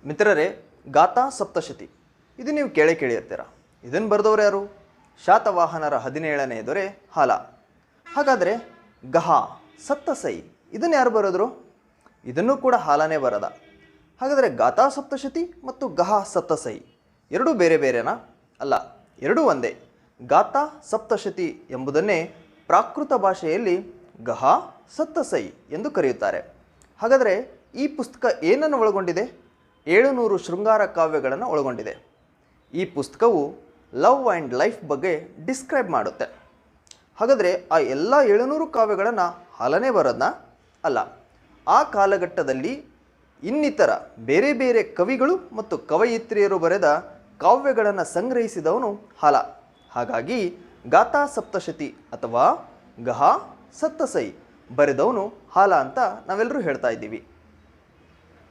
ಮಿತ್ರರೇ, ಗಾಥಾ ಸಪ್ತಶತಿ ಇದು ನೀವು ಕೇಳಿರ್ತೀರ. ಇದನ್ನು ಬರೆದವರು ಯಾರು? ಶಾತವಾಹನರ 17ನೇ ದೊರೆ ಹಾಲ. ಹಾಗಾದರೆ ಗಹ ಸತ್ತಸೈ ಇದನ್ನು ಯಾರು ಬರೆದ್ರು? ಇದನ್ನು ಕೂಡ ಹಾಲನೇ ಬರದ. ಹಾಗಾದರೆ ಗಾಥಾ ಸಪ್ತಶತಿ ಮತ್ತು ಗಹ ಸತ್ತಸೈ ಎರಡೂ ಬೇರೆ ಬೇರೆನಾ? ಅಲ್ಲ, ಎರಡೂ ಒಂದೇ. ಗಾಥಾ ಸಪ್ತಶತಿ ಎಂಬುದನ್ನೇ ಪ್ರಾಕೃತ ಭಾಷೆಯಲ್ಲಿ ಗಹ ಸತ್ತಸೈ ಎಂದು ಕರೆಯುತ್ತಾರೆ. ಹಾಗಾದರೆ ಈ ಪುಸ್ತಕ ಏನನ್ನು ಒಳಗೊಂಡಿದೆ? 700 ಶೃಂಗಾರ ಕಾವ್ಯಗಳನ್ನು ಒಳಗೊಂಡಿದೆ. ಈ ಪುಸ್ತಕವು ಲವ್ ಆ್ಯಂಡ್ ಲೈಫ್ ಬಗ್ಗೆ ಡಿಸ್ಕ್ರೈಬ್ ಮಾಡುತ್ತೆ. ಹಾಗಾದರೆ ಆ ಎಲ್ಲ 700 ಕಾವ್ಯಗಳನ್ನು ಹಾಲನೇ ಬರೋದನ್ನ? ಅಲ್ಲ, ಆ ಕಾಲಘಟ್ಟದಲ್ಲಿ ಇನ್ನಿತರ ಬೇರೆ ಬೇರೆ ಕವಿಗಳು ಮತ್ತು ಕವಯಿತ್ರಿಯರು ಬರೆದ ಕಾವ್ಯಗಳನ್ನು ಸಂಗ್ರಹಿಸಿದವನು ಹಾಲ. ಹಾಗಾಗಿ ಗಾಥಾ ಸಪ್ತಶತಿ ಅಥವಾ ಗಹ ಸತ್ತಸೈ ಬರೆದವನು ಹಾಲ ಅಂತ ನಾವೆಲ್ಲರೂ ಹೇಳ್ತಾ ಇದ್ದೀವಿ.